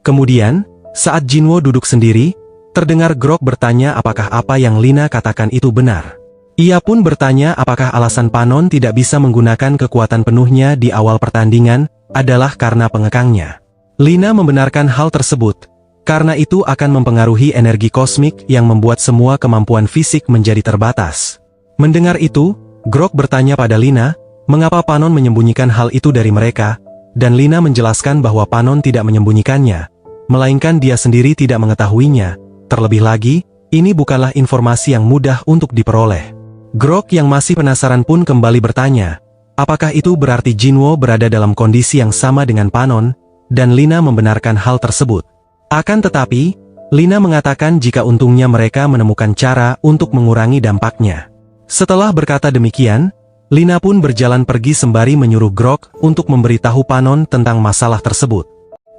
Kemudian, saat Jinwo duduk sendiri, terdengar Grok bertanya apakah apa yang Lina katakan itu benar. Ia pun bertanya apakah alasan Panon tidak bisa menggunakan kekuatan penuhnya di awal pertandingan adalah karena pengekangnya. Lina membenarkan hal tersebut, karena itu akan mempengaruhi energi kosmik yang membuat semua kemampuan fisik menjadi terbatas. Mendengar itu, Grok bertanya pada Lina, mengapa Panon menyembunyikan hal itu dari mereka, dan Lina menjelaskan bahwa Panon tidak menyembunyikannya, melainkan dia sendiri tidak mengetahuinya. Terlebih lagi, ini bukanlah informasi yang mudah untuk diperoleh. Grok yang masih penasaran pun kembali bertanya, apakah itu berarti Jinwo berada dalam kondisi yang sama dengan Panon, dan Lina membenarkan hal tersebut. Akan tetapi, Lina mengatakan jika untungnya mereka menemukan cara untuk mengurangi dampaknya. Setelah berkata demikian, Lina pun berjalan pergi sembari menyuruh Grok untuk memberitahu Panon tentang masalah tersebut.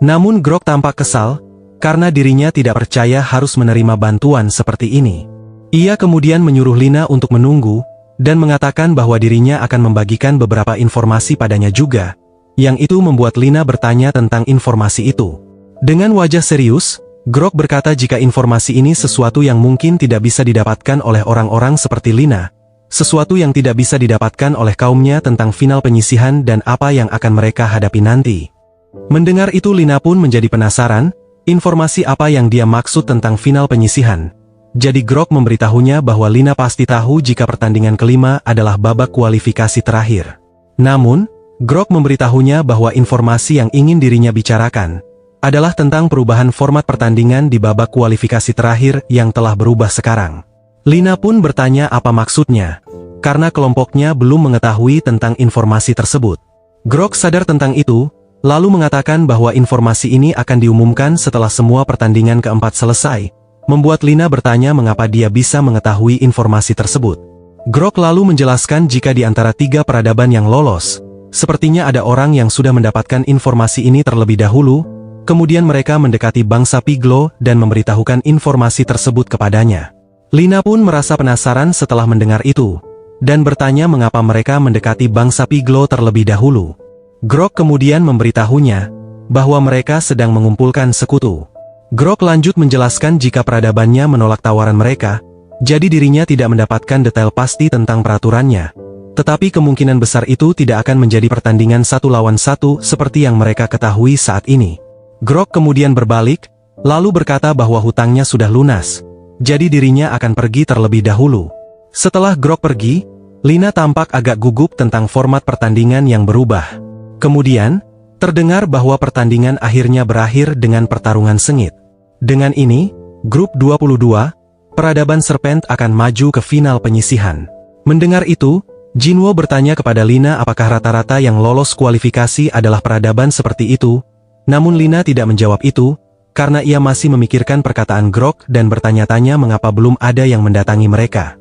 Namun Grok tampak kesal, karena dirinya tidak percaya harus menerima bantuan seperti ini. Ia kemudian menyuruh Lina untuk menunggu, dan mengatakan bahwa dirinya akan membagikan beberapa informasi padanya juga, yang itu membuat Lina bertanya tentang informasi itu. Dengan wajah serius, Grok berkata jika informasi ini sesuatu yang mungkin tidak bisa didapatkan oleh orang-orang seperti Lina, sesuatu yang tidak bisa didapatkan oleh kaumnya tentang final penyisihan dan apa yang akan mereka hadapi nanti. Mendengar itu Lina pun menjadi penasaran, informasi apa yang dia maksud tentang final penyisihan. Jadi Grok memberitahunya bahwa Lina pasti tahu jika pertandingan kelima adalah babak kualifikasi terakhir. Namun, Grok memberitahunya bahwa informasi yang ingin dirinya bicarakan adalah tentang perubahan format pertandingan di babak kualifikasi terakhir yang telah berubah sekarang. Lina pun bertanya apa maksudnya, karena kelompoknya belum mengetahui tentang informasi tersebut. Grok sadar tentang itu, lalu mengatakan bahwa informasi ini akan diumumkan setelah semua pertandingan keempat selesai, membuat Lina bertanya mengapa dia bisa mengetahui informasi tersebut. Grok lalu menjelaskan jika di antara 3 peradaban yang lolos, sepertinya ada orang yang sudah mendapatkan informasi ini terlebih dahulu, kemudian mereka mendekati bangsa Piglo dan memberitahukan informasi tersebut kepadanya. Lina pun merasa penasaran setelah mendengar itu, dan bertanya mengapa mereka mendekati bangsa Piglo terlebih dahulu. Grok kemudian memberitahunya bahwa mereka sedang mengumpulkan sekutu. Grok lanjut menjelaskan jika peradabannya menolak tawaran mereka, jadi dirinya tidak mendapatkan detail pasti tentang peraturannya. Tetapi kemungkinan besar itu tidak akan menjadi pertandingan 1 lawan 1 seperti yang mereka ketahui saat ini. Grok kemudian berbalik, lalu berkata bahwa hutangnya sudah lunas, jadi dirinya akan pergi terlebih dahulu. Setelah Grok pergi, Lina tampak agak gugup tentang format pertandingan yang berubah. Kemudian, terdengar bahwa pertandingan akhirnya berakhir dengan pertarungan sengit. Dengan ini, grup 22, peradaban Serpent akan maju ke final penyisihan. Mendengar itu, Jinwo bertanya kepada Lina apakah rata-rata yang lolos kualifikasi adalah peradaban seperti itu, namun Lina tidak menjawab itu, karena ia masih memikirkan perkataan Grok dan bertanya-tanya mengapa belum ada yang mendatangi mereka.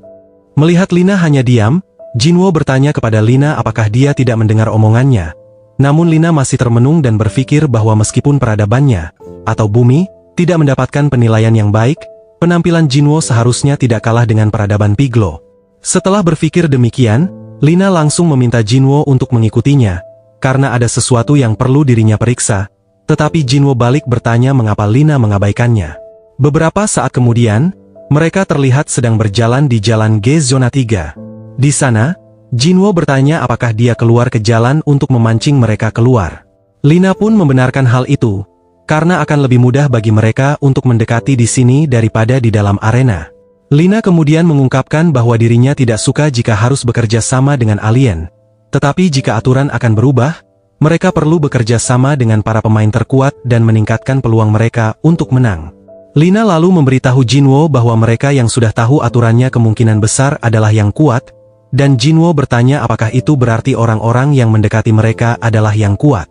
Melihat Lina hanya diam, Jinwo bertanya kepada Lina apakah dia tidak mendengar omongannya. Namun Lina masih termenung dan berpikir bahwa meskipun peradabannya, atau bumi, tidak mendapatkan penilaian yang baik, penampilan Jinwo seharusnya tidak kalah dengan peradaban Piglo. Setelah berpikir demikian, Lina langsung meminta Jinwo untuk mengikutinya, karena ada sesuatu yang perlu dirinya periksa, tetapi Jinwo balik bertanya mengapa Lina mengabaikannya. Beberapa saat kemudian, mereka terlihat sedang berjalan di jalan G Zona 3. Di sana, Jinwo bertanya apakah dia keluar ke jalan untuk memancing mereka keluar. Lina pun membenarkan hal itu, karena akan lebih mudah bagi mereka untuk mendekati di sini daripada di dalam arena. Lina kemudian mengungkapkan bahwa dirinya tidak suka jika harus bekerja sama dengan alien, tetapi jika aturan akan berubah, mereka perlu bekerja sama dengan para pemain terkuat dan meningkatkan peluang mereka untuk menang. Lina lalu memberitahu Jinwo bahwa mereka yang sudah tahu aturannya kemungkinan besar adalah yang kuat, dan Jinwo bertanya apakah itu berarti orang-orang yang mendekati mereka adalah yang kuat.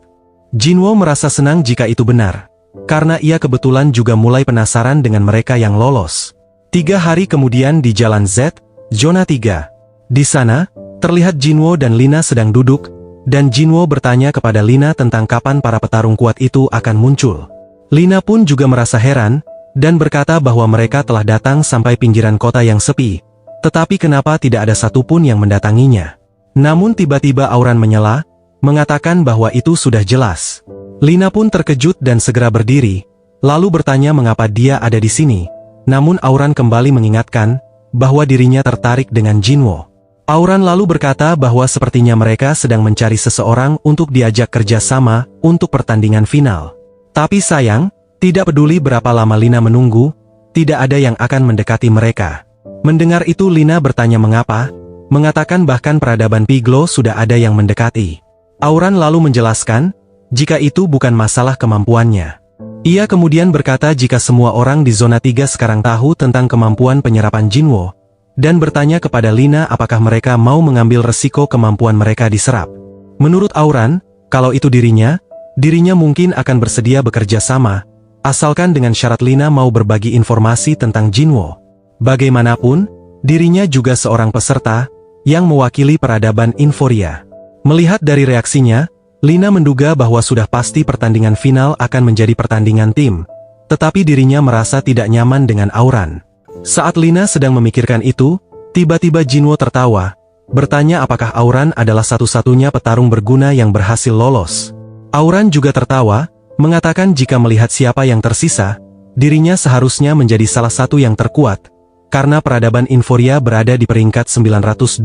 Jinwo merasa senang jika itu benar, karena ia kebetulan juga mulai penasaran dengan mereka yang lolos. 3 hari kemudian di Jalan Z, Zona 3. Di sana, terlihat Jinwo dan Lina sedang duduk, dan Jinwo bertanya kepada Lina tentang kapan para petarung kuat itu akan muncul. Lina pun juga merasa heran, dan berkata bahwa mereka telah datang sampai pinggiran kota yang sepi, tetapi kenapa tidak ada satupun yang mendatanginya. Namun tiba-tiba Auran menyela, mengatakan bahwa itu sudah jelas. Lina pun terkejut dan segera berdiri, lalu bertanya mengapa dia ada di sini. Namun Auran kembali mengingatkan bahwa dirinya tertarik dengan Jinwo. Auran lalu berkata bahwa sepertinya mereka sedang mencari seseorang untuk diajak kerja sama untuk pertandingan final. Tapi sayang, tidak peduli berapa lama Lina menunggu, tidak ada yang akan mendekati mereka. Mendengar itu Lina bertanya mengapa, mengatakan bahkan peradaban Piglo sudah ada yang mendekati. Auran lalu menjelaskan, jika itu bukan masalah kemampuannya. Ia kemudian berkata jika semua orang di zona 3 sekarang tahu tentang kemampuan penyerapan Jinwo, dan bertanya kepada Lina apakah mereka mau mengambil resiko kemampuan mereka diserap. Menurut Auran, kalau itu dirinya mungkin akan bersedia bekerja sama, asalkan dengan syarat Lina mau berbagi informasi tentang Jinwo. Bagaimanapun, dirinya juga seorang peserta yang mewakili peradaban Inforia. Melihat dari reaksinya, Lina menduga bahwa sudah pasti pertandingan final akan menjadi pertandingan tim, tetapi dirinya merasa tidak nyaman dengan Auran. Saat Lina sedang memikirkan itu, tiba-tiba Jinwo tertawa, bertanya apakah Auran adalah satu-satunya petarung berguna yang berhasil lolos. Auran juga tertawa, mengatakan jika melihat siapa yang tersisa, dirinya seharusnya menjadi salah satu yang terkuat, karena peradaban Inforia berada di peringkat 925.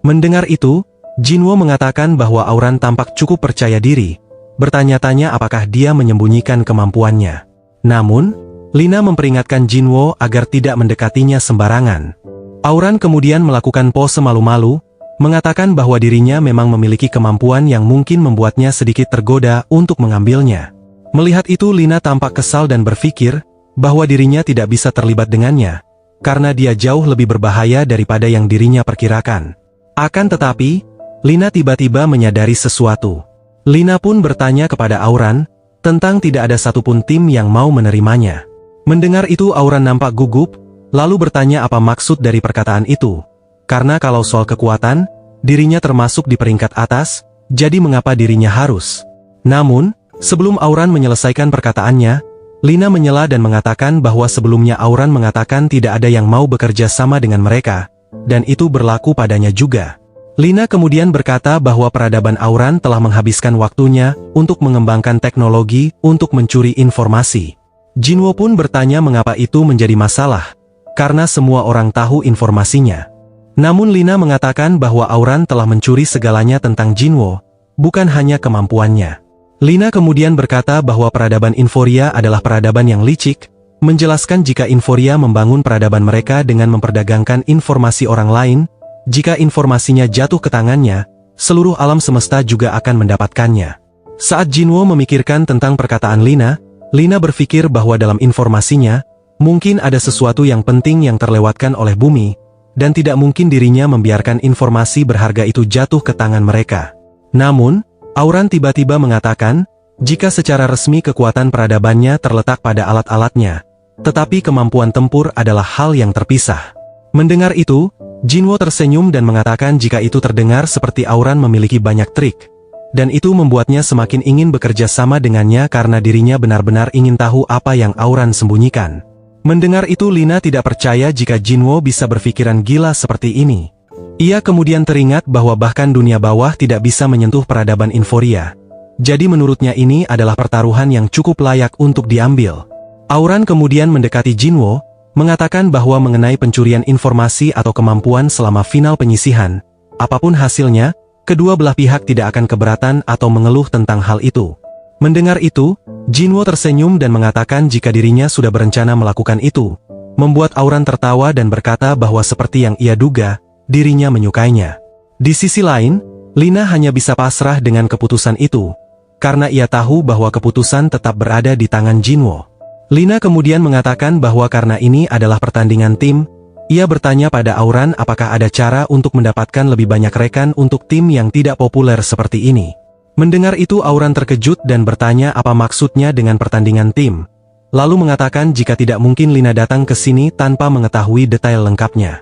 Mendengar itu, Jinwo mengatakan bahwa Auran tampak cukup percaya diri, bertanya-tanya apakah dia menyembunyikan kemampuannya. Namun, Lina memperingatkan Jinwo agar tidak mendekatinya sembarangan. Auran kemudian melakukan pose malu-malu, mengatakan bahwa dirinya memang memiliki kemampuan yang mungkin membuatnya sedikit tergoda untuk mengambilnya. Melihat itu Lina tampak kesal dan berpikir bahwa dirinya tidak bisa terlibat dengannya, karena dia jauh lebih berbahaya daripada yang dirinya perkirakan. Akan tetapi, Lina tiba-tiba menyadari sesuatu. Lina pun bertanya kepada Auran, tentang tidak ada satupun tim yang mau menerimanya. Mendengar itu Auran nampak gugup, lalu bertanya apa maksud dari perkataan itu. Karena kalau soal kekuatan, dirinya termasuk di peringkat atas, jadi mengapa dirinya harus? Namun, sebelum Auran menyelesaikan perkataannya, Lina menyela dan mengatakan bahwa sebelumnya Auran mengatakan tidak ada yang mau bekerja sama dengan mereka, dan itu berlaku padanya juga. Lina kemudian berkata bahwa peradaban Auran telah menghabiskan waktunya untuk mengembangkan teknologi untuk mencuri informasi. Jinwo pun bertanya mengapa itu menjadi masalah, karena semua orang tahu informasinya. Namun Lina mengatakan bahwa Auran telah mencuri segalanya tentang Jinwo, bukan hanya kemampuannya. Lina kemudian berkata bahwa peradaban Inforia adalah peradaban yang licik, menjelaskan jika Inforia membangun peradaban mereka dengan memperdagangkan informasi orang lain. Jika informasinya jatuh ke tangannya, seluruh alam semesta juga akan mendapatkannya. Saat Jinwo memikirkan tentang perkataan Lina berpikir bahwa dalam informasinya, mungkin ada sesuatu yang penting yang terlewatkan oleh bumi, dan tidak mungkin dirinya membiarkan informasi berharga itu jatuh ke tangan mereka. Namun, Auran tiba-tiba mengatakan, jika secara resmi kekuatan peradabannya terletak pada alat-alatnya, tetapi kemampuan tempur adalah hal yang terpisah. Mendengar itu, Jinwo tersenyum dan mengatakan jika itu terdengar seperti Auran memiliki banyak trik, dan itu membuatnya semakin ingin bekerja sama dengannya karena dirinya benar-benar ingin tahu apa yang Auran sembunyikan. Mendengar itu Lina tidak percaya jika Jinwo bisa berpikiran gila seperti ini. Ia kemudian teringat bahwa bahkan dunia bawah tidak bisa menyentuh peradaban Inforia. Jadi menurutnya ini adalah pertaruhan yang cukup layak untuk diambil. Auran kemudian mendekati Jinwo, mengatakan bahwa mengenai pencurian informasi atau kemampuan selama final penyisihan, apapun hasilnya, kedua belah pihak tidak akan keberatan atau mengeluh tentang hal itu. Mendengar itu, Jinwo tersenyum dan mengatakan jika dirinya sudah berencana melakukan itu, membuat Auran tertawa dan berkata bahwa seperti yang ia duga, dirinya menyukainya. Di sisi lain, Lina hanya bisa pasrah dengan keputusan itu, karena ia tahu bahwa keputusan tetap berada di tangan Jinwo. Lina kemudian mengatakan bahwa karena ini adalah pertandingan tim, ia bertanya pada Auran apakah ada cara untuk mendapatkan lebih banyak rekan untuk tim yang tidak populer seperti ini. Mendengar itu Auran terkejut dan bertanya apa maksudnya dengan pertandingan tim, lalu mengatakan jika tidak mungkin Lina datang ke sini tanpa mengetahui detail lengkapnya.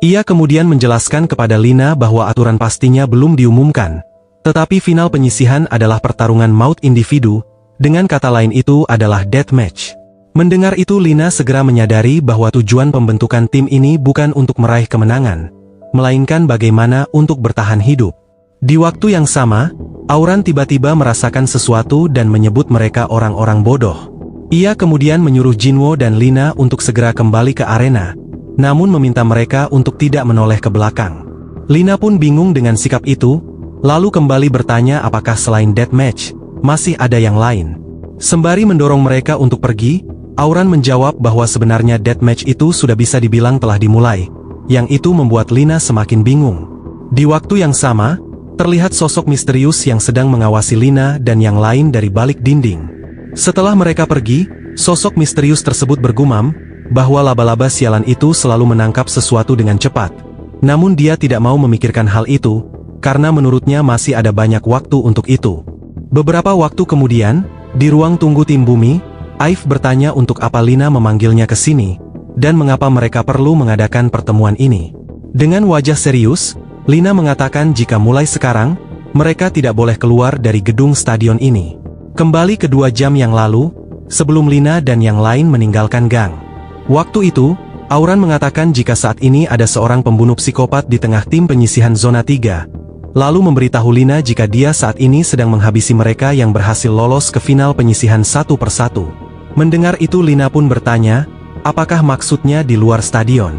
Ia kemudian menjelaskan kepada Lina bahwa aturan pastinya belum diumumkan, tetapi final penyisihan adalah pertarungan maut individu, dengan kata lain itu adalah deathmatch. Mendengar itu Lina segera menyadari bahwa tujuan pembentukan tim ini bukan untuk meraih kemenangan, melainkan bagaimana untuk bertahan hidup. Di waktu yang sama, Auran tiba-tiba merasakan sesuatu dan menyebut mereka orang-orang bodoh. Ia kemudian menyuruh Jinwo dan Lina untuk segera kembali ke arena, namun meminta mereka untuk tidak menoleh ke belakang. Lina pun bingung dengan sikap itu, lalu kembali bertanya apakah selain deathmatch, masih ada yang lain. Sembari mendorong mereka untuk pergi, Auran menjawab bahwa sebenarnya deathmatch itu sudah bisa dibilang telah dimulai, yang itu membuat Lina semakin bingung. Di waktu yang sama, terlihat sosok misterius yang sedang mengawasi Lina dan yang lain dari balik dinding. Setelah mereka pergi, sosok misterius tersebut bergumam bahwa laba-laba sialan itu selalu menangkap sesuatu dengan cepat. Namun dia tidak mau memikirkan hal itu, karena menurutnya masih ada banyak waktu untuk itu. Beberapa waktu kemudian, di ruang tunggu tim bumi, Aif bertanya untuk apa Lina memanggilnya ke sini, dan mengapa mereka perlu mengadakan pertemuan ini. Dengan wajah serius, Lina mengatakan jika mulai sekarang, mereka tidak boleh keluar dari gedung stadion ini. Kembali ke 2 jam yang lalu, sebelum Lina dan yang lain meninggalkan gang. Waktu itu, Auran mengatakan jika saat ini ada seorang pembunuh psikopat di tengah tim penyisihan zona 3, lalu memberitahu Lina jika dia saat ini sedang menghabisi mereka yang berhasil lolos ke final penyisihan satu persatu. Mendengar itu Lina pun bertanya, apakah maksudnya di luar stadion?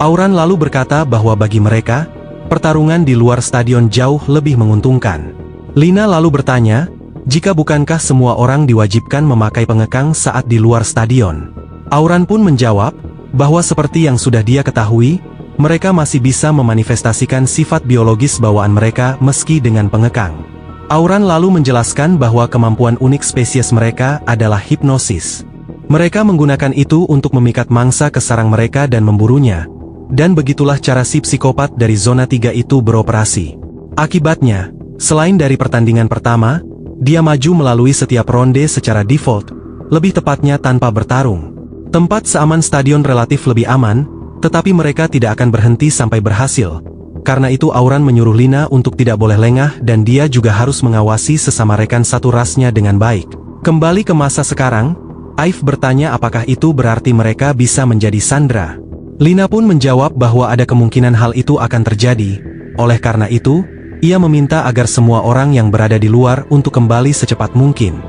Auran lalu berkata bahwa bagi mereka, pertarungan di luar stadion jauh lebih menguntungkan. Lina lalu bertanya, jika bukankah semua orang diwajibkan memakai pengekang saat di luar stadion? Auran pun menjawab, bahwa seperti yang sudah dia ketahui, mereka masih bisa memanifestasikan sifat biologis bawaan mereka meski dengan pengekang. Auran lalu menjelaskan bahwa kemampuan unik spesies mereka adalah hipnosis. Mereka menggunakan itu untuk memikat mangsa ke sarang mereka dan memburunya, dan begitulah cara si psikopat dari zona 3 itu beroperasi. Akibatnya, selain dari pertandingan pertama, dia maju melalui setiap ronde secara default, lebih tepatnya tanpa bertarung. Tempat seaman stadion relatif lebih aman, tetapi mereka tidak akan berhenti sampai berhasil. Karena itu Auran menyuruh Lina untuk tidak boleh lengah dan dia juga harus mengawasi sesama rekan satu rasnya dengan baik. Kembali ke masa sekarang, Aif bertanya apakah itu berarti mereka bisa menjadi sandera. Lina pun menjawab bahwa ada kemungkinan hal itu akan terjadi, oleh karena itu, ia meminta agar semua orang yang berada di luar untuk kembali secepat mungkin.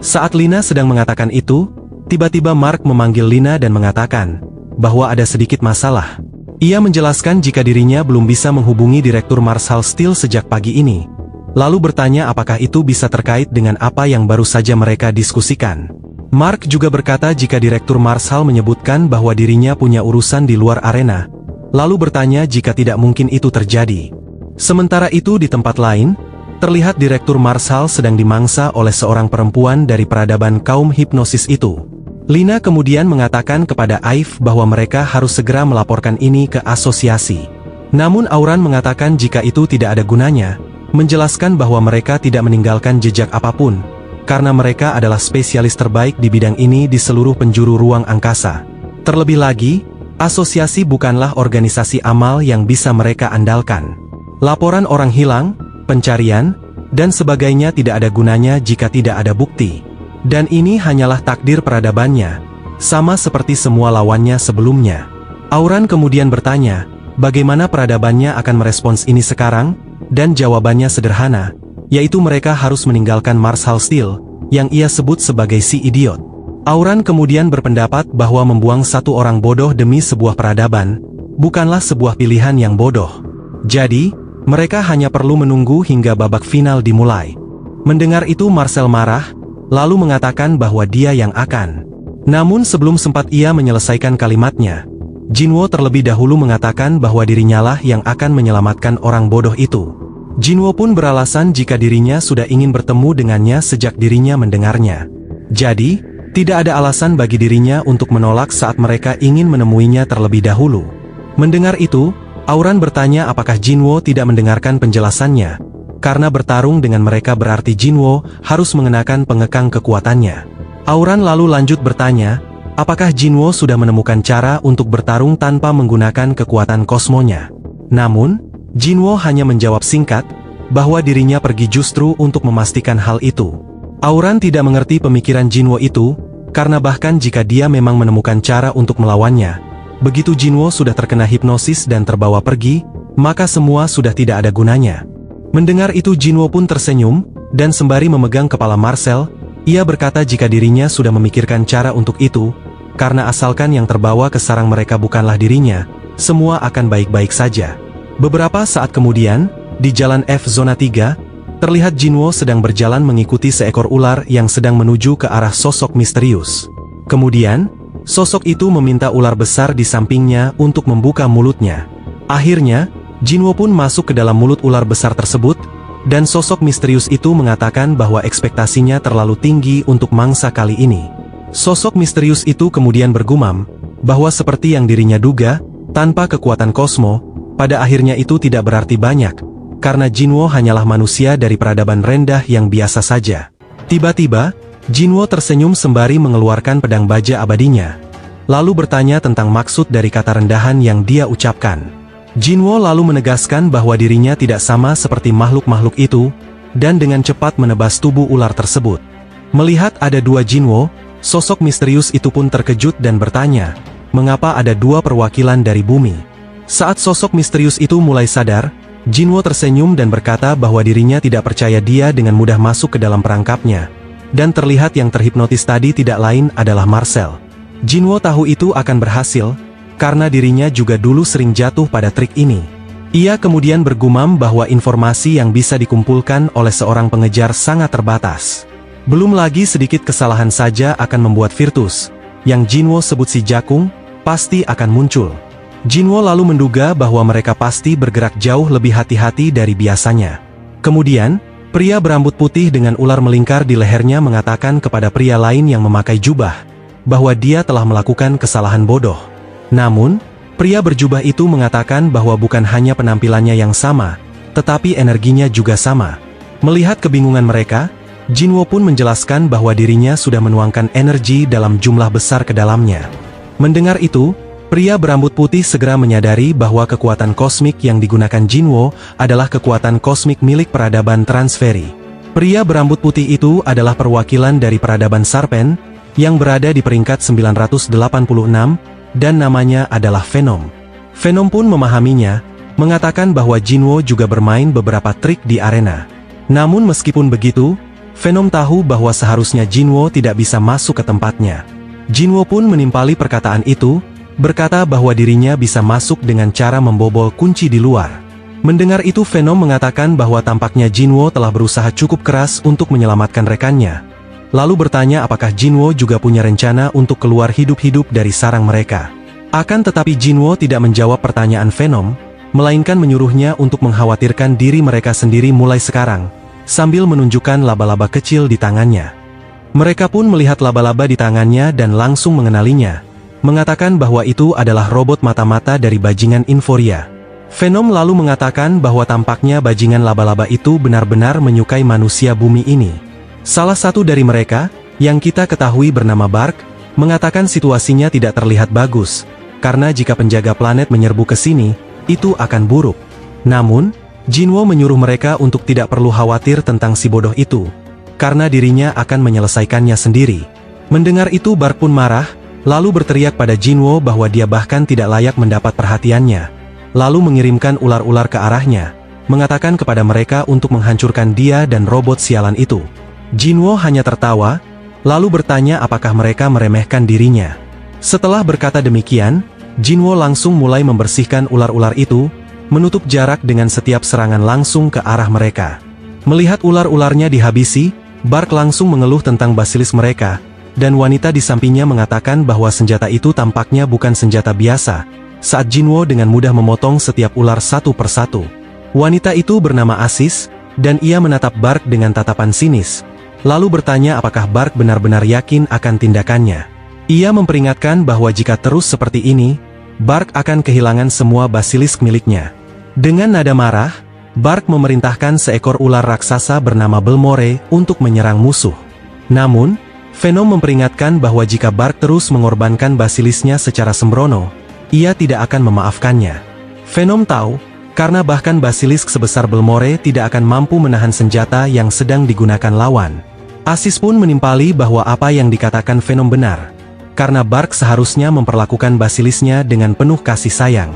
Saat Lina sedang mengatakan itu, tiba-tiba Mark memanggil Lina dan mengatakan bahwa ada sedikit masalah. Ia menjelaskan jika dirinya belum bisa menghubungi Direktur Marshall Steel sejak pagi ini, lalu bertanya apakah itu bisa terkait dengan apa yang baru saja mereka diskusikan. Mark juga berkata jika Direktur Marshall menyebutkan bahwa dirinya punya urusan di luar arena, lalu bertanya jika tidak mungkin itu terjadi. Sementara itu di tempat lain, terlihat Direktur Marshall sedang dimangsa oleh seorang perempuan dari peradaban kaum hipnosis itu. Lina kemudian mengatakan kepada Aif bahwa mereka harus segera melaporkan ini ke asosiasi. Namun Auran mengatakan jika itu tidak ada gunanya, menjelaskan bahwa mereka tidak meninggalkan jejak apapun, karena mereka adalah spesialis terbaik di bidang ini di seluruh penjuru ruang angkasa. Terlebih lagi, asosiasi bukanlah organisasi amal yang bisa mereka andalkan. Laporan orang hilang, pencarian, dan sebagainya tidak ada gunanya jika tidak ada bukti. Dan ini hanyalah takdir peradabannya, sama seperti semua lawannya sebelumnya. Auran kemudian bertanya, bagaimana peradabannya akan merespons ini sekarang? Dan jawabannya sederhana, yaitu mereka harus meninggalkan Marshall Steel, yang ia sebut sebagai si idiot. Auran kemudian berpendapat bahwa membuang satu orang bodoh demi sebuah peradaban, bukanlah sebuah pilihan yang bodoh. Jadi, mereka hanya perlu menunggu hingga babak final dimulai. Mendengar itu Marcel marah, lalu mengatakan bahwa dia yang akan. Namun sebelum sempat ia menyelesaikan kalimatnya, Jinwo terlebih dahulu mengatakan bahwa dirinya lah yang akan menyelamatkan orang bodoh itu. Jinwo pun beralasan jika dirinya sudah ingin bertemu dengannya sejak dirinya mendengarnya. Jadi, tidak ada alasan bagi dirinya untuk menolak saat mereka ingin menemuinya terlebih dahulu. Mendengar itu, Auran bertanya apakah Jinwo tidak mendengarkan penjelasannya, karena bertarung dengan mereka berarti Jinwo harus mengenakan pengekang kekuatannya. Auran lalu lanjut bertanya, apakah Jinwo sudah menemukan cara untuk bertarung tanpa menggunakan kekuatan kosmonya. Namun, Jinwo hanya menjawab singkat, bahwa dirinya pergi justru untuk memastikan hal itu. Auran tidak mengerti pemikiran Jinwo itu, karena bahkan jika dia memang menemukan cara untuk melawannya, begitu Jinwo sudah terkena hipnosis dan terbawa pergi, maka semua sudah tidak ada gunanya. Mendengar itu Jinwo pun tersenyum, dan sembari memegang kepala Marcel, Ia berkata jika dirinya sudah memikirkan cara untuk itu, karena asalkan yang terbawa ke sarang mereka bukanlah dirinya, semua akan baik-baik saja. Beberapa saat kemudian, di jalan F Zona 3, terlihat Jinwo sedang berjalan mengikuti seekor ular yang sedang menuju ke arah sosok misterius. Kemudian, sosok itu meminta ular besar di sampingnya untuk membuka mulutnya. Akhirnya, Jinwo pun masuk ke dalam mulut ular besar tersebut, dan sosok misterius itu mengatakan bahwa ekspektasinya terlalu tinggi untuk mangsa kali ini. Sosok misterius itu kemudian bergumam, bahwa seperti yang dirinya duga, tanpa kekuatan kosmo, pada akhirnya itu tidak berarti banyak, karena Jinwo hanyalah manusia dari peradaban rendah yang biasa saja. Tiba-tiba, Jinwo tersenyum sembari mengeluarkan pedang baja abadinya, lalu bertanya tentang maksud dari kata rendahan yang dia ucapkan. Jinwo lalu menegaskan bahwa dirinya tidak sama seperti makhluk-makhluk itu, dan dengan cepat menebas tubuh ular tersebut. Melihat ada dua Jinwo, sosok misterius itu pun terkejut dan bertanya, mengapa ada dua perwakilan dari bumi? Saat sosok misterius itu mulai sadar, Jinwo tersenyum dan berkata bahwa dirinya tidak percaya dia dengan mudah masuk ke dalam perangkapnya. Dan terlihat yang terhipnotis tadi tidak lain adalah Marcel. Jinwo tahu itu akan berhasil, karena dirinya juga dulu sering jatuh pada trik ini. Ia kemudian bergumam bahwa informasi yang bisa dikumpulkan oleh seorang pengejar sangat terbatas. Belum lagi sedikit kesalahan saja akan membuat Virtus, yang Jinwo sebut si Jakung, pasti akan muncul. Jinwo lalu menduga bahwa mereka pasti bergerak jauh lebih hati-hati dari biasanya. Kemudian, pria berambut putih dengan ular melingkar di lehernya mengatakan kepada pria lain yang memakai jubah, bahwa dia telah melakukan kesalahan bodoh. Namun, pria berjubah itu mengatakan bahwa bukan hanya penampilannya yang sama, tetapi energinya juga sama. Melihat kebingungan mereka, Jinwo pun menjelaskan bahwa dirinya sudah menuangkan energi dalam jumlah besar ke dalamnya. Mendengar itu, pria berambut putih segera menyadari bahwa kekuatan kosmik yang digunakan Jinwo adalah kekuatan kosmik milik peradaban Transferi. Pria berambut putih itu adalah perwakilan dari peradaban Sarpen, yang berada di peringkat 986, dan namanya adalah Venom. Venom pun memahaminya, mengatakan bahwa Jinwo juga bermain beberapa trik di arena. Namun meskipun begitu, Venom tahu bahwa seharusnya Jinwo tidak bisa masuk ke tempatnya. Jinwo pun menimpali perkataan itu, berkata bahwa dirinya bisa masuk dengan cara membobol kunci di luar. Mendengar itu Venom mengatakan bahwa tampaknya Jinwo telah berusaha cukup keras untuk menyelamatkan rekannya. Lalu bertanya apakah Jinwo juga punya rencana untuk keluar hidup-hidup dari sarang mereka. Akan tetapi Jinwo tidak menjawab pertanyaan Venom, melainkan menyuruhnya untuk mengkhawatirkan diri mereka sendiri mulai sekarang, sambil menunjukkan laba-laba kecil di tangannya. Mereka pun melihat laba-laba di tangannya dan langsung mengenalinya, mengatakan bahwa itu adalah robot mata-mata dari bajingan Inforia. Venom lalu mengatakan bahwa tampaknya bajingan laba-laba itu benar-benar menyukai manusia bumi ini. Salah satu dari mereka, yang kita ketahui bernama Bark, mengatakan situasinya tidak terlihat bagus, karena jika penjaga planet menyerbu ke sini, itu akan buruk. Namun, Jinwo menyuruh mereka untuk tidak perlu khawatir tentang si bodoh itu, karena dirinya akan menyelesaikannya sendiri. Mendengar itu Bark pun marah, lalu berteriak pada Jinwo bahwa dia bahkan tidak layak mendapat perhatiannya, lalu mengirimkan ular-ular ke arahnya, mengatakan kepada mereka untuk menghancurkan dia dan robot sialan itu. Jinwo hanya tertawa, lalu bertanya apakah mereka meremehkan dirinya. Setelah berkata demikian, Jinwo langsung mulai membersihkan ular-ular itu, menutup jarak dengan setiap serangan langsung ke arah mereka. Melihat ular-ularnya dihabisi, Bark langsung mengeluh tentang basilis mereka, dan wanita di sampingnya mengatakan bahwa senjata itu tampaknya bukan senjata biasa, saat Jinwo dengan mudah memotong setiap ular satu persatu. Wanita itu bernama Asis, dan ia menatap Bark dengan tatapan sinis, lalu bertanya apakah Bark benar-benar yakin akan tindakannya. Ia memperingatkan bahwa jika terus seperti ini, Bark akan kehilangan semua basilisk miliknya. Dengan nada marah, Bark memerintahkan seekor ular raksasa bernama Belmore untuk menyerang musuh. Namun, Venom memperingatkan bahwa jika Bark terus mengorbankan basilisnya secara sembrono, ia tidak akan memaafkannya. Venom tahu, karena bahkan basilisk sebesar Belmore tidak akan mampu menahan senjata yang sedang digunakan lawan. Asis pun menimpali bahwa apa yang dikatakan Venom benar, karena Bark seharusnya memperlakukan basilisnya dengan penuh kasih sayang.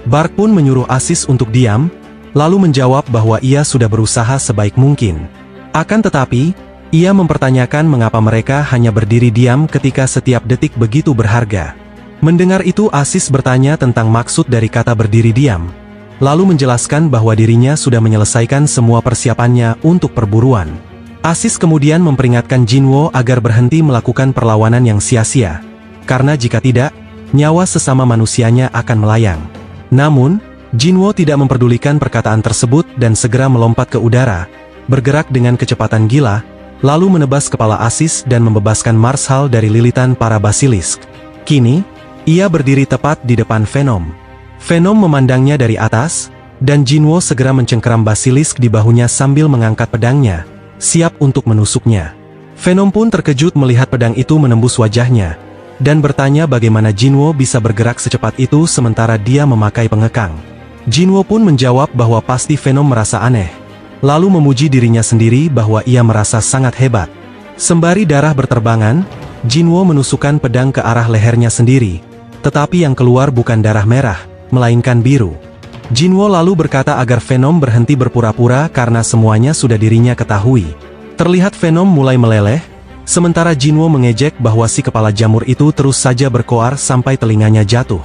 Bark pun menyuruh Asis untuk diam, lalu menjawab bahwa ia sudah berusaha sebaik mungkin. Akan tetapi, Ia mempertanyakan mengapa mereka hanya berdiri diam ketika setiap detik begitu berharga. Mendengar itu Aziz bertanya tentang maksud dari kata berdiri diam, lalu menjelaskan bahwa dirinya sudah menyelesaikan semua persiapannya untuk perburuan. Aziz kemudian memperingatkan Jinwo agar berhenti melakukan perlawanan yang sia-sia, karena jika tidak, nyawa sesama manusianya akan melayang. Namun, Jinwo tidak memperdulikan perkataan tersebut dan segera melompat ke udara, bergerak dengan kecepatan gila, lalu menebas kepala Aziz dan membebaskan Marshal dari lilitan para basilisk. Kini, ia berdiri tepat di depan Venom. Venom memandangnya dari atas, dan Jinwo segera mencengkeram basilisk di bahunya sambil mengangkat pedangnya, siap untuk menusuknya. Venom pun terkejut melihat pedang itu menembus wajahnya, dan bertanya bagaimana Jinwo bisa bergerak secepat itu sementara dia memakai pengekang. Jinwo pun menjawab bahwa pasti Venom merasa aneh, lalu memuji dirinya sendiri bahwa ia merasa sangat hebat. Sembari darah berterbangan, Jinwo menusukkan pedang ke arah lehernya sendiri, tetapi yang keluar bukan darah merah, melainkan biru. Jinwo lalu berkata agar Venom berhenti berpura-pura karena semuanya sudah dirinya ketahui. Terlihat Venom mulai meleleh, sementara Jinwo mengejek bahwa si kepala jamur itu terus saja berkoar sampai telinganya jatuh.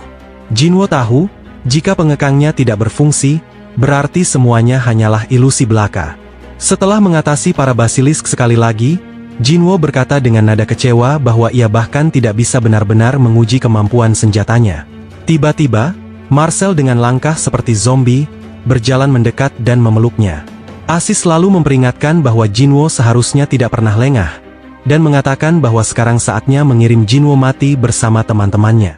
Jinwo tahu, jika pengekangnya tidak berfungsi, berarti semuanya hanyalah ilusi belaka. Setelah mengatasi para basilisk sekali lagi, Jinwo berkata dengan nada kecewa bahwa ia bahkan tidak bisa benar-benar menguji kemampuan senjatanya. Tiba-tiba, Marcel dengan langkah seperti zombie, berjalan mendekat dan memeluknya. Aziz lalu memperingatkan bahwa Jinwo seharusnya tidak pernah lengah, dan mengatakan bahwa sekarang saatnya mengirim Jinwo mati bersama teman-temannya.